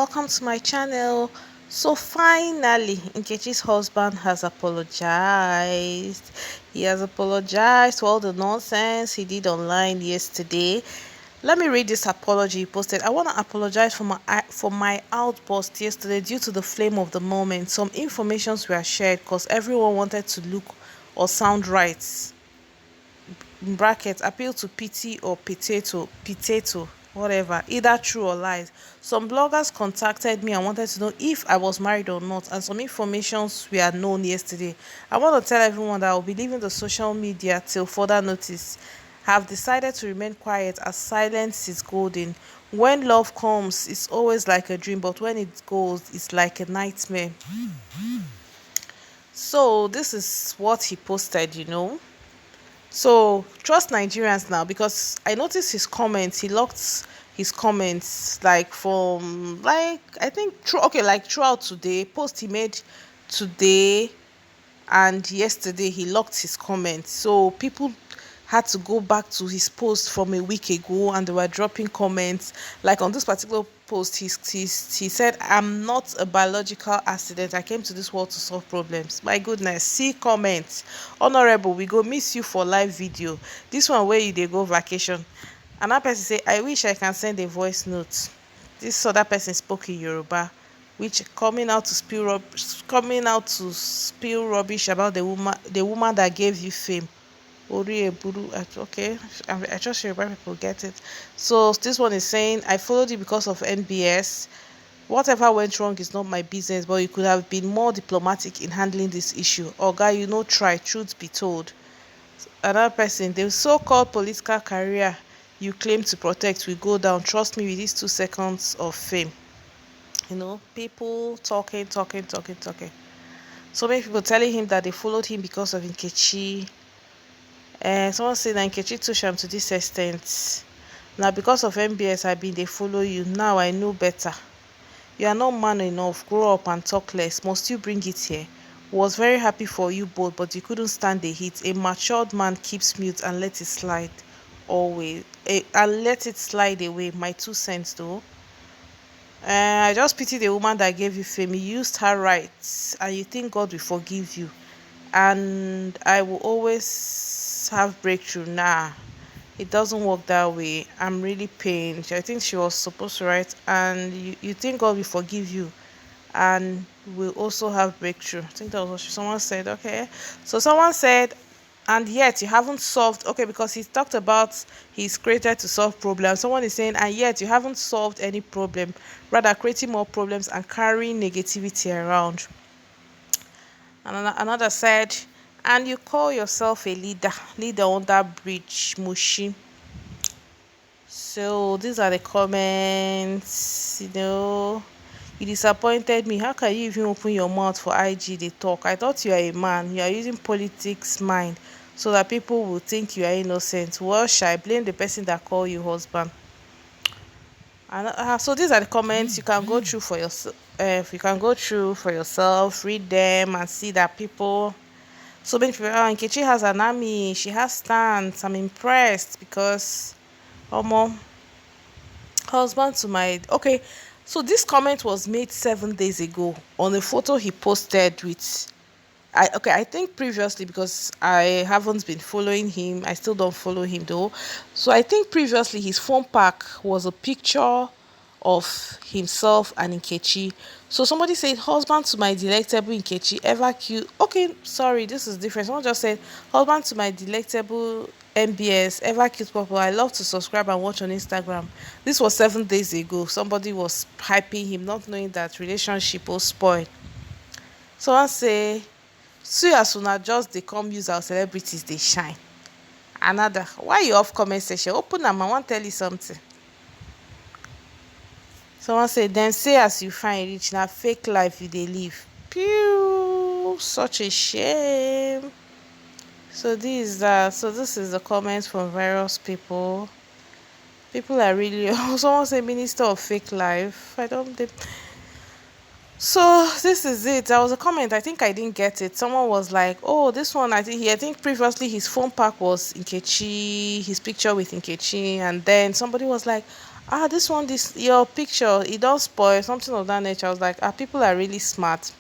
welcome to my channel. So finally, Nkechi's husband has apologized. He has apologized for all the nonsense he did online yesterday. Let me read this apology he posted. I want to apologize for my outburst yesterday due to the flame of the moment. Some informations were shared because everyone wanted to look or sound right. In brackets, appeal to pity or potato, whatever, either true or lies. Some bloggers contacted me and wanted to know if I was married or not, and some informations were known yesterday. I want to tell everyone that I will be leaving the social media till further notice. Have decided to remain quiet as silence is golden. When love comes, it's always like a dream, but when it goes, it's like a nightmare. So this is what he posted. So trust Nigerians now, because I noticed his comments. He locked his comments like from like I think like throughout today. Post he made today and yesterday he locked his comments. So people had to go back to his post from a week ago and they were dropping comments. Like on this particular post, he said, "I'm not a biological accident. I came to this world to solve problems." My goodness, see comments. Honorable, we go miss you for live video. This one where you they go vacation. Another person say, "I wish I can send a voice note." This other person spoke in Yoruba, which coming out to spill rubbish about the woman that gave you fame. Ori Eburu. Okay, I trust Yoruba people get it. So this one is saying, "I followed you because of NBS. Whatever went wrong is not my business, but you could have been more diplomatic in handling this issue. Oga, try, truth be told." Another person, "The so-called political career you claim to protect will go down. Trust me with these 2 seconds of fame." People talking, talking, talking, talking. So many people telling him that they followed him because of Nkechi. Someone said that Nkechi touched am to this extent. Now because of MBS I been they follow you. Now I know better. You are not man enough. Grow up and talk less. Must you bring it here? Was very happy for you both, but you couldn't stand the heat. A matured man keeps mute and let it slide always. And let it slide away. My 2 cents though. I just pity the woman that gave you fame. You used her rights and you think God will forgive you. And I will always have breakthrough. Nah, it doesn't work that way. I'm really pained. I think she was supposed to write, and you think God will forgive you and will also have breakthrough. I think that was what someone said. Okay, so someone said, and yet you haven't solved. Okay, because he talked about he's created to solve problems. Someone is saying, and yet you haven't solved any problem, rather creating more problems and carrying negativity around. And another said, "And you call yourself a leader on that bridge, Mushi." So these are the comments. You disappointed me. How can you even open your mouth for IG? They talk. I thought you are a man. You are using politics mind so that people will think you are innocent. Well, shall I blame the person that called you husband? And so these are the comments you can go through for yourself. If you can go through for yourself, read them and see that people. So many people. Oh, Nkechi has an army. She has stance. I'm impressed because, um, husband to my okay. So this comment was made 7 days ago on a photo he posted with. I think previously, because I haven't been following him. I still don't follow him though. So I think previously his phone pack was a picture of himself and Nkechi. So somebody said, "Husband to my delectable Nkechi, ever cute." Okay, sorry, this is different. Someone just said, "Husband to my delectable MBS, ever cute couple. I love to subscribe and watch on Instagram." This was 7 days ago. Somebody was hyping him, not knowing that relationship will spoil. Someone say, "See as soon as just they come use our celebrities, they shine." Another, "Why you off comment section? Open am, I want tell you something." Someone say, "Then say as you find reach na fake life you dey live." Pew, such a shame. So this is the comments from various people. People are really someone say minister of fake life. I don't think so. This is it. There was a comment. I think I didn't get it. Someone was like, "Oh, this one." I think previously his phone pack was Nkechi, his picture with Nkechi, and then somebody was like, this one, this your picture, it don't spoil, something of that nature. I was like, people are really smart.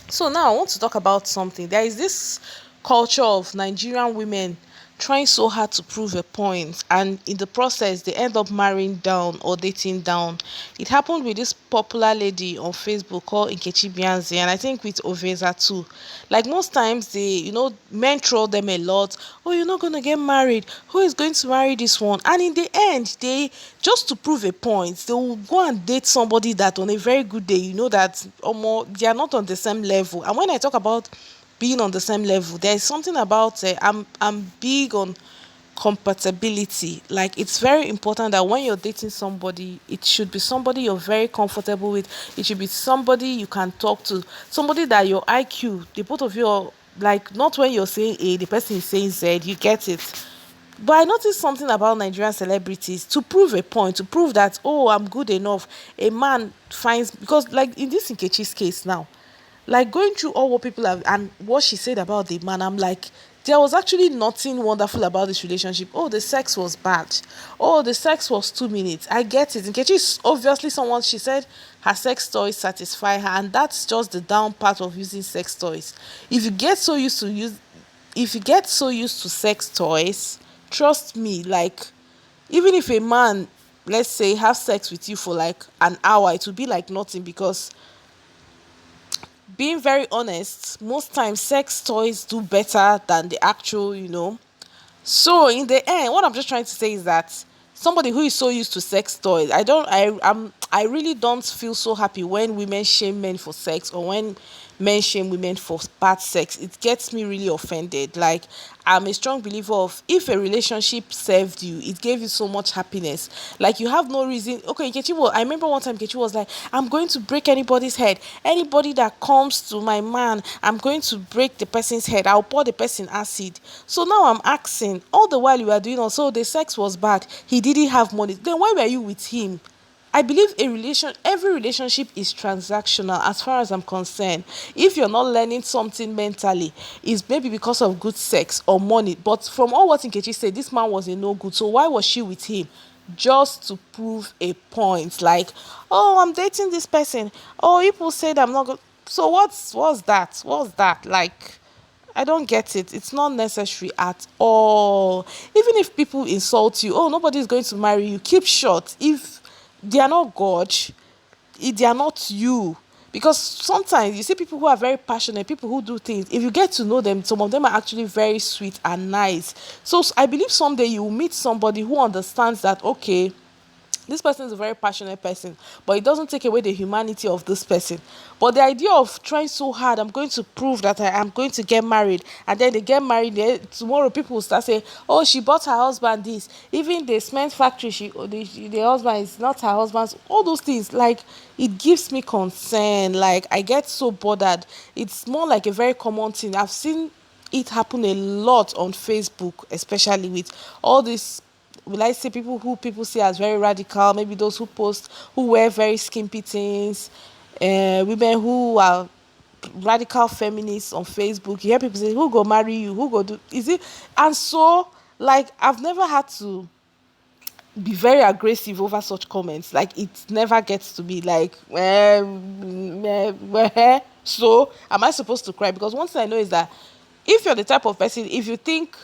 So now I want to talk about something. There is this culture of Nigerian women trying so hard to prove a point, and in the process, they end up marrying down or dating down. It happened with this popular lady on Facebook called Nkechi, and I think with Oveza too. Like most times, men troll them a lot. Oh, you're not gonna get married. Who is going to marry this one? And in the end, they just to prove a point, they will go and date somebody that on a very good day, that they are not on the same level. And when I talk about being on the same level, there's something about I'm big on compatibility. Like it's very important that when you're dating somebody, it should be somebody you're very comfortable with. It should be somebody you can talk to, somebody that your IQ, the both of you are like, not when you're saying A, the person is saying Z, you get it. But I noticed something about Nigerian celebrities to prove a point, to prove that, oh, I'm good enough. A man finds, because like in this Nkechi's case now, like going through all what people have and what she said about the man, I'm like, there was actually nothing wonderful about this relationship. Oh, the sex was bad. Oh, the sex was 2 minutes. I get it. Nkechi is obviously someone, she said her sex toys satisfy her, and that's just the down part of using sex toys. If you get so used to use if you get so used to sex toys, trust me, like even if a man, let's say, have sex with you for like an hour, it will be like nothing, because being very honest, most times sex toys do better than the actual, so in the end, what I'm just trying to say is that somebody who is so used to sex toys, I really don't feel so happy when women shame men for sex, or when men shame women for bad sex. It gets me really offended. Like I'm a strong believer of, if a relationship served you, it gave you so much happiness. Like you have no reason. Okay, Nkechi, well, I remember one time Nkechi was like, I'm going to break anybody's head. Anybody that comes to my man, I'm going to break the person's head. I'll pour the person acid. So now I'm asking, all the while you were doing also the sex was bad. He didn't have money. Then why were you with him? I believe every relationship is transactional as far as I'm concerned. If you're not learning something mentally, it's maybe because of good sex or money. But from all what Nkechi said, this man was a no good. So why was she with him? Just to prove a point. Like, oh, I'm dating this person. Oh, people said I'm not good. So what's that? What's that? Like, I don't get it. It's not necessary at all. Even if people insult you, oh, nobody's going to marry you, keep short. If they are not God, if they are not you. Because sometimes you see people who are very passionate, people who do things. If you get to know them, some of them are actually very sweet and nice. So I believe someday you will meet somebody who understands that, okay, this person is a very passionate person, but it doesn't take away the humanity of this person. But the idea of trying so hard, I'm going to prove that I am going to get married, and then they get married, tomorrow people will start saying, oh, she bought her husband this. Even the cement factory, the husband is not her husband's. All those things, like, it gives me concern. Like, I get so bothered. It's more like a very common thing. I've seen it happen a lot on Facebook, especially with all this, will I say, people see as very radical, maybe those who post, who wear very skimpy things, women who are radical feminists on Facebook. You hear people say, who go marry you? Who go do? Is it? And so, like, I've never had to be very aggressive over such comments. Like it never gets to be like, so am I supposed to cry? Because one thing I know is that if you're the type of person, if you think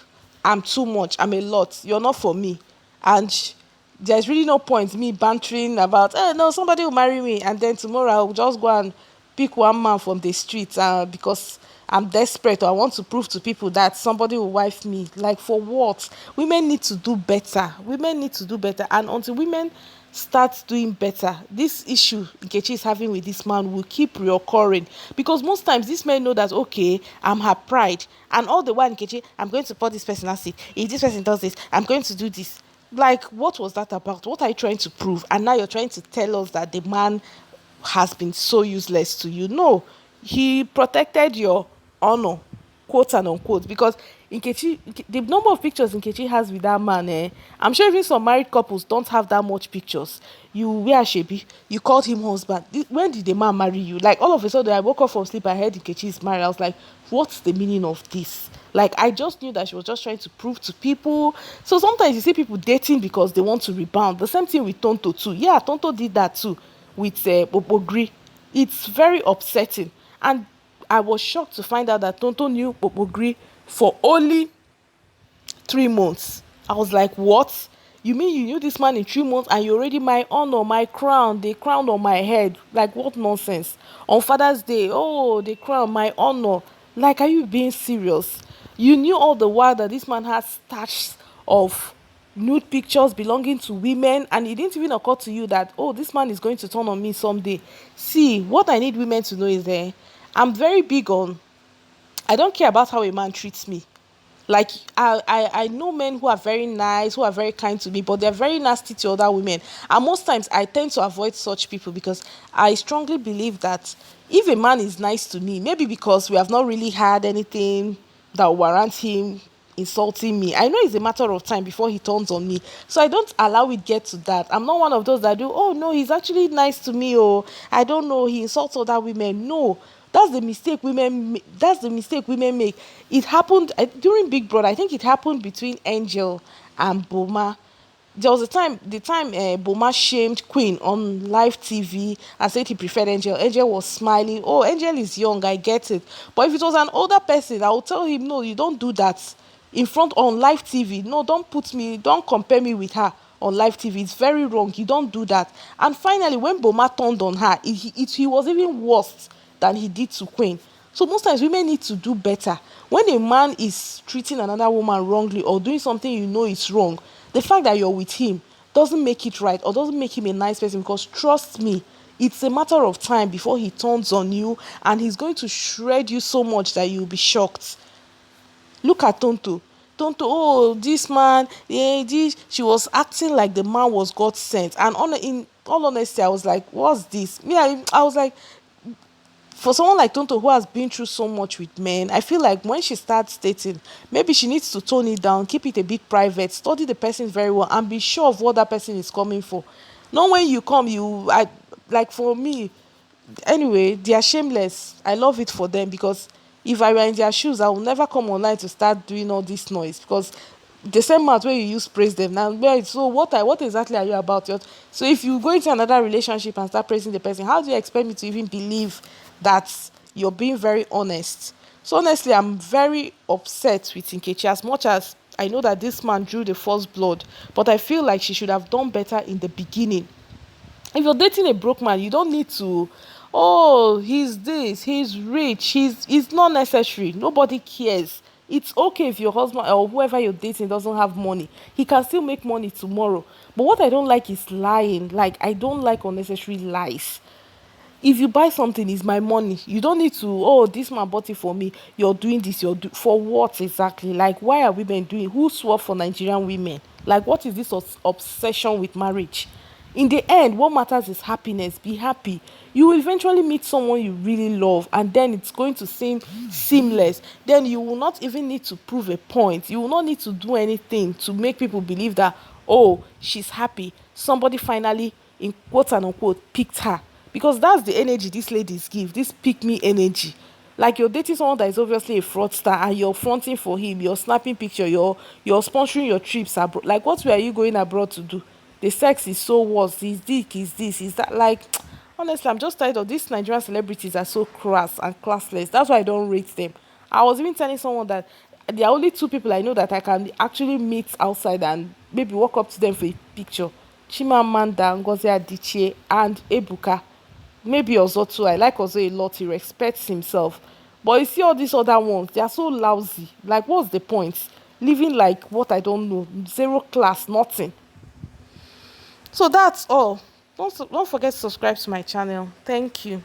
I'm too much, I'm a lot, you're not for me. And there's really no point me bantering about, no, somebody will marry me, and then tomorrow I'll just go and pick one man from the street, because I'm desperate, or I want to prove to people that somebody will wife me. Like, for what? Women need to do better. Women need to do better. And until women start doing better, this issue Nkechi is having with this man will keep reoccurring. Because most times these men know that, okay, I'm her pride. And all the while, Nkechi, I'm going to pour this person acid. If this person does this, I'm going to do this. Like, what was that about? What are you trying to prove? And now you're trying to tell us that the man has been so useless to you. No, he protected your honor, quote and unquote, because The number of pictures Nkechi has with that man, I'm sure even some married couples don't have that much pictures. You wear shebi, you called him husband. When did the man marry you? Like all of a sudden, I woke up from sleep, I heard Nkechi is married. I was like, what's the meaning of this? Like I just knew that she was just trying to prove to people. So sometimes you see people dating because they want to rebound. The same thing with Tonto too. Yeah, Tonto did that too with Bobogri. It's very upsetting. And I was shocked to find out that Tonto knew Bobogri for only 3 months. I was like, what? You mean you knew this man in 3 months and you already my honor, my crown, the crown on my head? Like what nonsense? On Father's Day, oh, the crown, my honor. Like, are you being serious? You knew all the while that this man has stacks of nude pictures belonging to women, and it didn't even occur to you that, oh, this man is going to turn on me someday. See, what I need women to know is, I'm very big on, I don't care about how a man treats me. Like I know men who are very nice, who are very kind to me, but they're very nasty to other women. And most times I tend to avoid such people because I strongly believe that if a man is nice to me, maybe because we have not really had anything that warrants him insulting me, I know it's a matter of time before he turns on me. So I don't allow it get to that. I'm not one of those that do, oh no, he's actually nice to me, or I don't know, he insults other women. No, that's the mistake women make. It happened during Big Brother. I think it happened between Angel and Boma. There was a time, the time Boma shamed Queen on live TV and said he preferred Angel. Angel was smiling. Oh, Angel is young, I get it. But if it was an older person, I would tell him, no, you don't do that in front on live TV. No, don't compare me with her on live TV. It's very wrong. You don't do that. And finally, when Boma turned on her, he was even worse than he did to Queen. So most times women need to do better. When a man is treating another woman wrongly or doing something you know is wrong, the fact that you're with him doesn't make it right or doesn't make him a nice person, because trust me, it's a matter of time before he turns on you, and he's going to shred you so much that you'll be shocked. Look at Tonto. Tonto, oh, this man, she was acting like the man was God sent. And in all honesty, I was like, what's this? I was like, for someone like Tonto who has been through so much with men, I feel like when she starts dating, maybe she needs to tone it down, keep it a bit private, study the person very well, and be sure of what that person is coming for. Not when you come, like for me, anyway, they are shameless. I love it for them, because if I were in their shoes, I would never come online to start doing all this noise, because the same mouth where you use praise them now. So what exactly are you about? So if you go into another relationship and start praising the person, how do you expect me to even believe that you're being very honest? So honestly, I'm very upset with Nkechi, as much as I know that this man drew the first blood, but I feel like she should have done better in the beginning. If you're dating a broke man, you don't need to, oh, he's this, he's rich, it's not necessary. Nobody cares. It's okay if your husband or whoever you're dating doesn't have money. He can still make money tomorrow. But what I don't like is lying. Like, I don't like unnecessary lies. If you buy something, it's my money. You don't need to, oh, this man bought it for me, you're doing this, for what exactly? Like, why are women doing, who swore for Nigerian women? Like, what is this obsession with marriage? In the end, what matters is happiness. Be happy. You will eventually meet someone you really love, and then it's going to seem seamless. Then you will not even need to prove a point. You will not need to do anything to make people believe that, oh, she's happy, somebody finally, in quote and unquote, picked her. Because that's the energy these ladies give, this pick me energy. Like, you're dating someone that is obviously a fraudster and you're fronting for him, you're snapping picture, you're sponsoring your trips abroad. Like, what way are you going abroad to do? The sex is so worse, his dick is this, is that. Like, honestly, I'm just tired of these Nigerian celebrities are so crass and classless. That's why I don't rate them. I was even telling someone that there are only two people I know that I can actually meet outside and maybe walk up to them for a picture: Chimamanda Ngozi Adichie and Ebuka. Maybe Ozo too. I like Ozo a lot. He respects himself. But you see all these other ones, they are so lousy. Like, what's the point? Living like what, I don't know, zero class, nothing. So that's all. Don't forget to subscribe to my channel. Thank you.